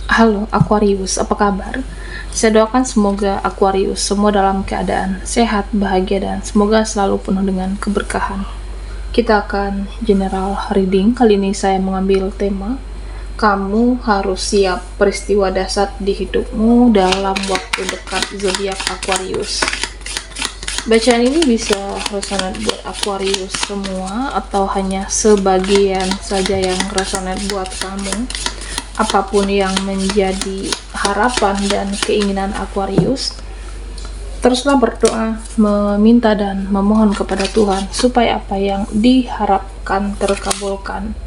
Halo Aquarius, apa kabar? Saya doakan semoga Aquarius semua dalam keadaan sehat, bahagia, dan semoga selalu penuh dengan keberkahan. Kita akan general reading. Kali ini saya mengambil tema kamu harus siap peristiwa dahsyat di hidupmu dalam waktu dekat zodiak Aquarius. Bacaan ini bisa resonate buat Aquarius semua atau hanya sebagian saja yang resonate buat kamu. Apapun yang menjadi harapan dan keinginan Aquarius, teruslah berdoa, meminta dan memohon kepada Tuhan supaya apa yang diharapkan terkabulkan.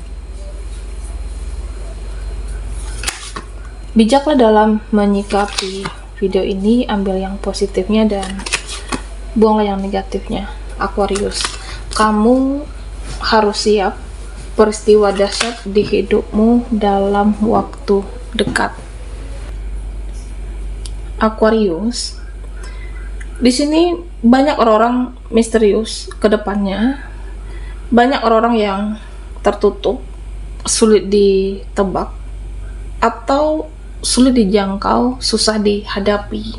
Bijaklah dalam menyikapi video ini, ambil yang positifnya dan buanglah yang negatifnya. Aquarius, kamu harus siap peristiwa dahsyat di hidupmu dalam waktu dekat. Aquarius, di sini banyak orang-orang misterius ke depannya, banyak orang-orang yang tertutup, sulit ditebak, atau sulit dijangkau, susah dihadapi.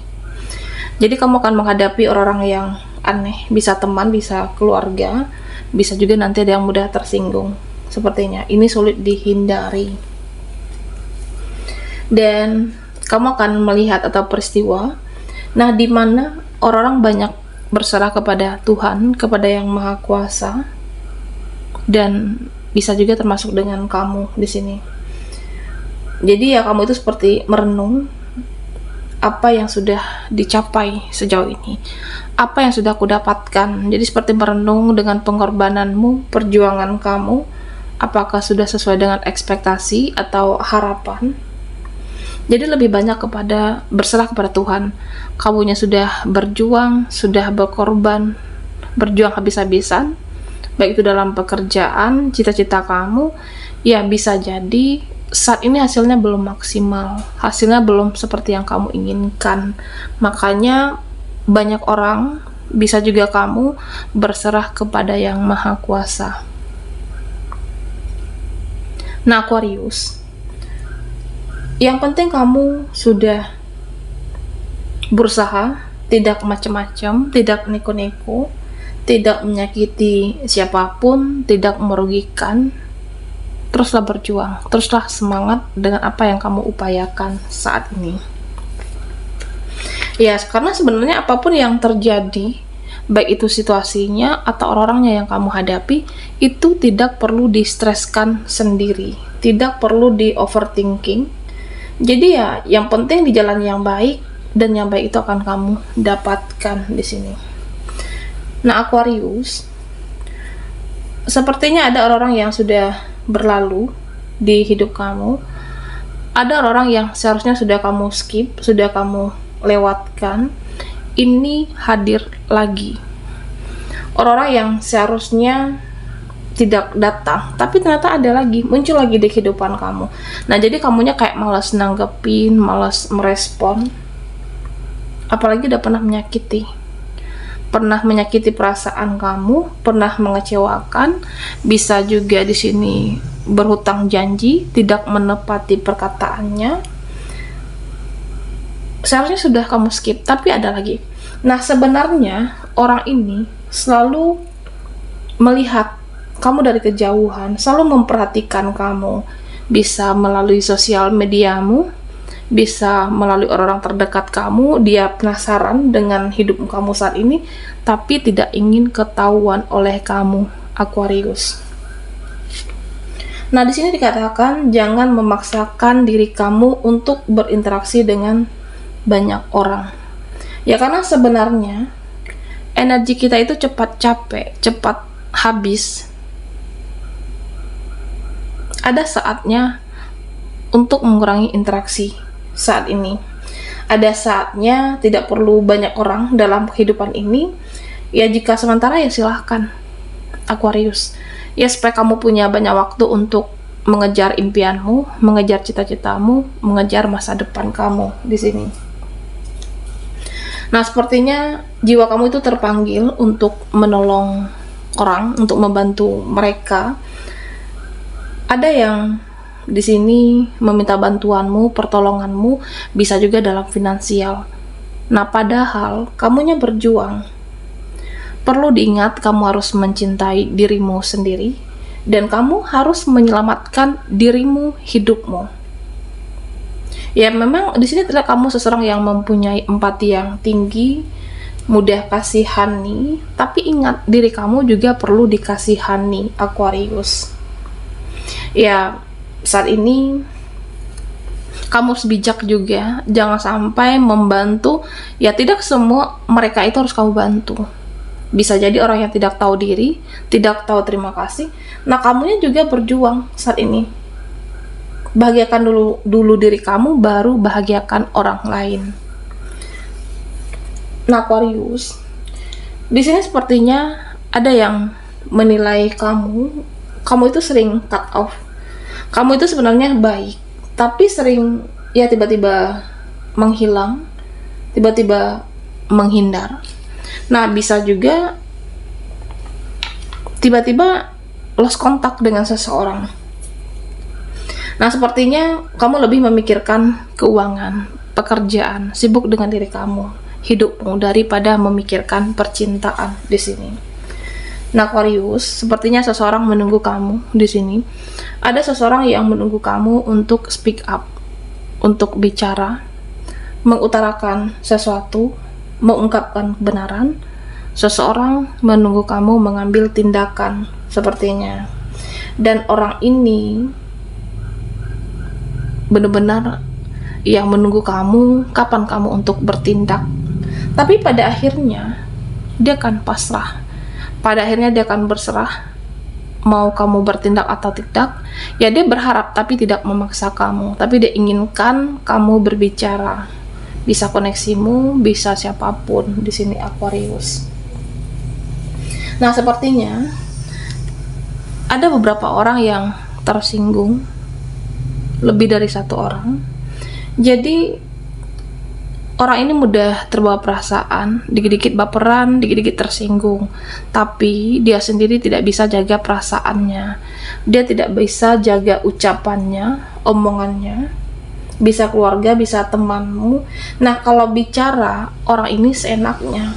Jadi kamu akan menghadapi orang-orang yang aneh, bisa teman, bisa keluarga, bisa juga nanti ada yang mudah tersinggung. Sepertinya ini sulit dihindari, dan kamu akan melihat atau peristiwa di mana orang-orang banyak berserah kepada Tuhan, kepada Yang Maha Kuasa, dan bisa juga termasuk dengan kamu di sini. Jadi ya, kamu itu seperti merenung apa yang sudah dicapai sejauh ini, apa yang sudah aku dapatkan. Jadi seperti merenung dengan pengorbananmu, perjuangan kamu, apakah sudah sesuai dengan ekspektasi atau harapan. Jadi lebih banyak kepada berserah kepada Tuhan. Kamunya sudah berjuang, sudah berkorban, berjuang habis-habisan, baik itu dalam pekerjaan, cita-cita kamu. Ya, bisa jadi saat ini hasilnya belum maksimal, hasilnya belum seperti yang kamu inginkan. Makanya banyak orang, bisa juga kamu, berserah kepada Yang Maha Kuasa. Nah Aquarius, yang penting kamu sudah berusaha, tidak macam-macam, tidak neko-neko, tidak menyakiti siapapun, tidak merugikan. Teruslah berjuang, teruslah semangat dengan apa yang kamu upayakan saat ini. Ya, karena sebenarnya apapun yang terjadi, baik itu situasinya atau orang-orangnya yang kamu hadapi, itu tidak perlu di-streskan sendiri, tidak perlu di-overthinking. Jadi ya, yang penting di jalan yang baik, dan yang baik itu akan kamu dapatkan di sini. Nah Aquarius, sepertinya ada orang-orang yang sudah berlalu di hidup kamu, ada orang-orang yang seharusnya sudah kamu skip, sudah kamu lewatkan, ini hadir lagi. Orang-orang yang seharusnya tidak datang, tapi ternyata ada lagi, muncul lagi di kehidupan kamu. Nah jadi kamunya kayak malas nanggepin, malas merespon, apalagi udah pernah menyakiti perasaan kamu, pernah mengecewakan, bisa juga di sini berhutang janji, tidak menepati perkataannya. Seharusnya sudah kamu skip, tapi ada lagi. Nah sebenarnya orang ini selalu melihat kamu dari kejauhan, selalu memperhatikan kamu, bisa melalui sosial mediamu, bisa melalui orang-orang terdekat kamu. Dia penasaran dengan hidup kamu saat ini, tapi tidak ingin ketahuan oleh kamu, Aquarius. Nah di sini dikatakan jangan memaksakan diri kamu untuk berinteraksi dengan banyak orang. Ya karena sebenarnya energi kita itu cepat capek, cepat habis. Ada saatnya untuk mengurangi interaksi saat ini. Ada saatnya tidak perlu banyak orang dalam kehidupan ini. Ya jika sementara ya silahkan Aquarius. Ya supaya kamu punya banyak waktu untuk mengejar impianmu, mengejar cita-citamu, mengejar masa depan kamu di sini. Nah sepertinya jiwa kamu itu terpanggil untuk menolong orang, untuk membantu mereka. Ada yang di sini meminta bantuanmu, pertolonganmu, bisa juga dalam finansial. Nah, padahal kamunya berjuang. Perlu diingat, kamu harus mencintai dirimu sendiri dan kamu harus menyelamatkan dirimu, hidupmu. Ya, memang di sini terlihat kamu seseorang yang mempunyai empati yang tinggi, mudah kasihani, tapi ingat, diri kamu juga perlu dikasihani, Aquarius. Ya, saat ini kamu harus bijak juga, jangan sampai membantu. Ya, tidak semua mereka itu harus kamu bantu. Bisa jadi orang yang tidak tahu diri, tidak tahu terima kasih. Nah, kamunya juga berjuang saat ini. Bahagiakan dulu diri kamu, baru bahagiakan orang lain. Nah, Aquarius, di sini sepertinya ada yang menilai kamu itu sering cut off. Kamu itu sebenarnya baik, tapi sering ya tiba-tiba menghilang, tiba-tiba menghindar. Nah, bisa juga tiba-tiba lost kontak dengan seseorang. Nah, sepertinya kamu lebih memikirkan keuangan, pekerjaan, sibuk dengan diri kamu, hidupmu, daripada memikirkan percintaan di sini. Nah, Aquarius, sepertinya seseorang menunggu kamu di sini. Ada seseorang yang menunggu kamu untuk speak up, untuk bicara, mengutarakan sesuatu, mengungkapkan kebenaran. Seseorang menunggu kamu mengambil tindakan sepertinya. Dan orang ini benar-benar yang menunggu kamu, kapan kamu untuk bertindak. Tapi pada akhirnya dia akan pasrah. Pada akhirnya dia akan berserah, mau kamu bertindak atau tidak. Ya, dia berharap tapi tidak memaksa kamu, tapi dia inginkan kamu berbicara. Bisa koneksimu, bisa siapapun di sini, Aquarius. Nah, sepertinya ada beberapa orang yang tersinggung, lebih dari satu orang. Jadi orang ini mudah terbawa perasaan, dikit-dikit baperan, dikit-dikit tersinggung, tapi dia sendiri tidak bisa jaga perasaannya, dia tidak bisa jaga ucapannya, omongannya. Bisa keluarga, bisa temanmu. Nah, kalau bicara, orang ini seenaknya.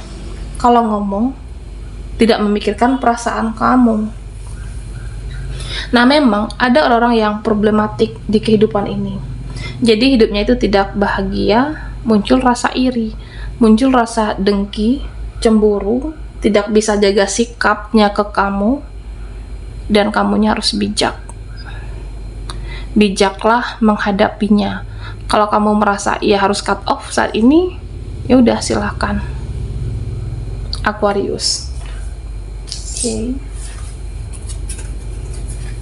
Kalau ngomong, tidak memikirkan perasaan kamu. Nah, memang ada orang-orang yang problematik di kehidupan ini. Jadi hidupnya itu tidak bahagia, muncul rasa iri, muncul rasa dengki, cemburu, tidak bisa jaga sikapnya ke kamu, dan kamunya harus bijak. Bijaklah menghadapinya. Kalau kamu merasa ia harus cut off saat ini, ya udah, silahkan, Aquarius. Oke.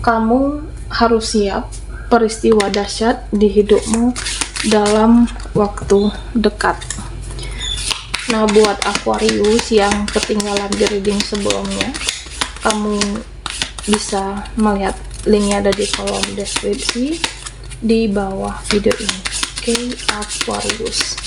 Kamu harus siap peristiwa dahsyat di hidupmu dalam waktu dekat. Nah, buat Aquarius yang ketinggalan di reading sebelumnya, kamu bisa melihat linknya ada di kolom deskripsi di bawah video ini. Oke, Aquarius.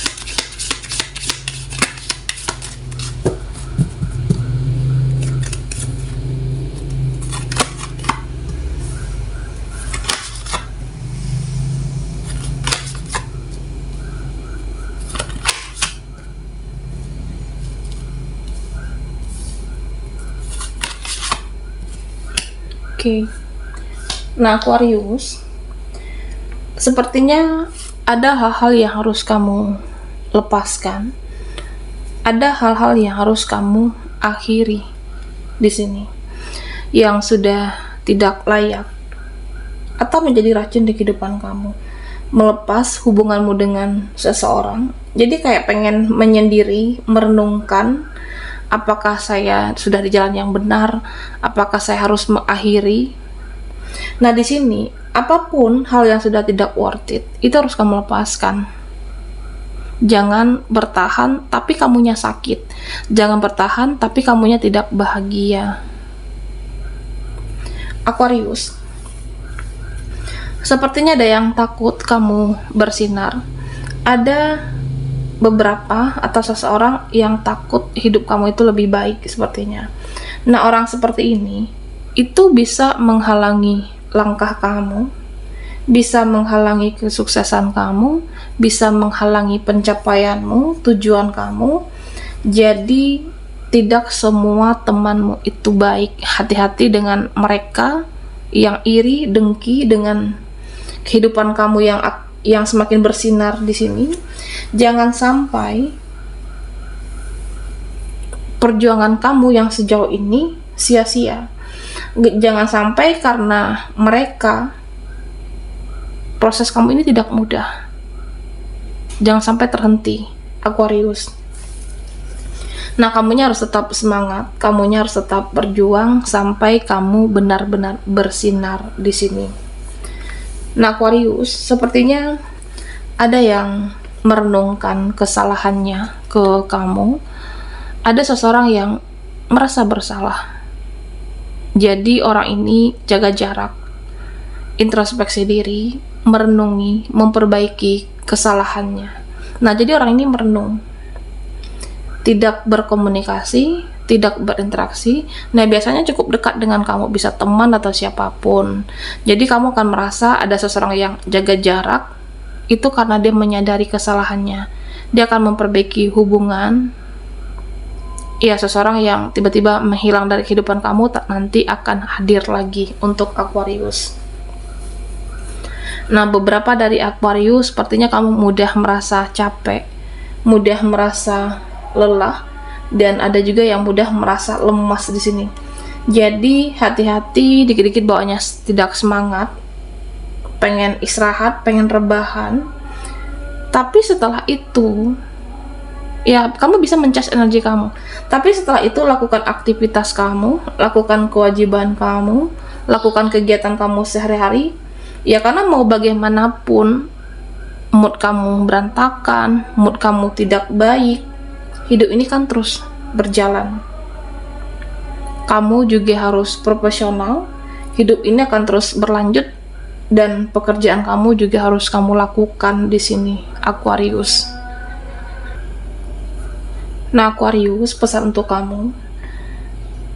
Oke. Nah, Aquarius, sepertinya ada hal-hal yang harus kamu lepaskan. Ada hal-hal yang harus kamu akhiri di sini yang sudah tidak layak atau menjadi racun di kehidupan kamu. Melepas hubunganmu dengan seseorang. Jadi kayak pengen menyendiri, merenungkan, apakah saya sudah di jalan yang benar? Apakah saya harus mengakhiri? Nah, di sini apapun hal yang sudah tidak worth it, itu harus kamu lepaskan. Jangan bertahan tapi kamunya sakit. Jangan bertahan tapi kamunya tidak bahagia. Aquarius, sepertinya ada yang takut kamu bersinar. Ada beberapa atau seseorang yang takut hidup kamu itu lebih baik sepertinya. Nah, orang seperti ini itu bisa menghalangi langkah kamu, bisa menghalangi kesuksesan kamu, bisa menghalangi pencapaianmu, tujuan kamu. Jadi tidak semua temanmu itu baik. Hati-hati dengan mereka yang iri, dengki dengan kehidupan kamu yang semakin bersinar di sini. Jangan sampai perjuangan kamu yang sejauh ini sia-sia. Jangan sampai karena mereka, proses kamu ini tidak mudah. Jangan sampai terhenti, Aquarius. Nah, kamunya harus tetap semangat, kamunya harus tetap berjuang sampai kamu benar-benar bersinar di sini. Nah, Aquarius, sepertinya ada yang merenungkan kesalahannya ke kamu. Ada seseorang yang merasa bersalah. Jadi orang ini jaga jarak, introspeksi diri, merenungi, memperbaiki kesalahannya. Nah, jadi orang ini merenung, tidak berkomunikasi, tidak berinteraksi. Nah, biasanya cukup dekat dengan kamu, bisa teman atau siapapun. Jadi kamu akan merasa ada seseorang yang jaga jarak, itu karena dia menyadari kesalahannya. Dia akan memperbaiki hubungan. Ya, seseorang yang tiba-tiba menghilang dari kehidupan kamu nanti akan hadir lagi untuk Aquarius. Nah, beberapa dari Aquarius sepertinya kamu mudah merasa capek, mudah merasa lelah, dan ada juga yang mudah merasa lemas di sini. Jadi hati-hati, dikit-dikit bawaannya tidak semangat, pengen istirahat, pengen rebahan. Tapi setelah itu, ya kamu bisa mencas energi kamu. Tapi setelah itu lakukan aktivitas kamu, lakukan kewajiban kamu, lakukan kegiatan kamu sehari-hari. Ya karena mau bagaimanapun mood kamu berantakan, mood kamu tidak baik, hidup ini kan terus berjalan. Kamu juga harus profesional, hidup ini akan terus berlanjut, dan pekerjaan kamu juga harus kamu lakukan di sini, Aquarius. Nah, Aquarius, pesan untuk kamu,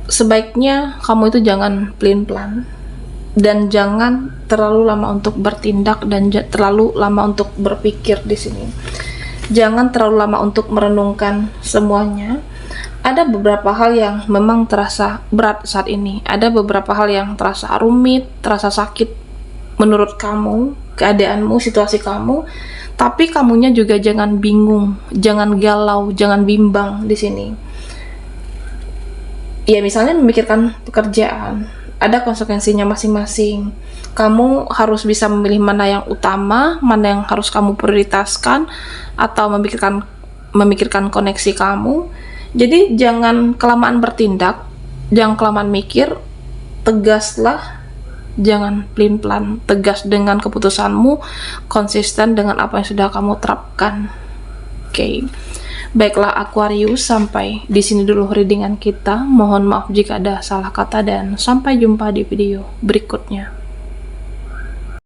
sebaiknya kamu itu jangan pelin-pelan, dan jangan terlalu lama untuk bertindak, dan terlalu lama untuk berpikir di sini. Jangan terlalu lama untuk merenungkan semuanya. Ada beberapa hal yang memang terasa berat saat ini. Ada beberapa hal yang terasa rumit, terasa sakit menurut kamu, keadaanmu, situasi kamu. Tapi kamunya juga jangan bingung, jangan galau, jangan bimbang di sini. Ya misalnya memikirkan pekerjaan, ada konsekuensinya masing-masing. Kamu harus bisa memilih mana yang utama, mana yang harus kamu prioritaskan, atau memikirkan koneksi kamu. Jadi jangan kelamaan bertindak, jangan kelamaan mikir, tegaslah. Jangan pelin-pelan, tegas dengan keputusanmu, konsisten dengan apa yang sudah kamu terapkan. Oke. Baiklah Aquarius, sampai di sini dulu readingan kita. Mohon maaf jika ada salah kata, dan sampai jumpa di video berikutnya.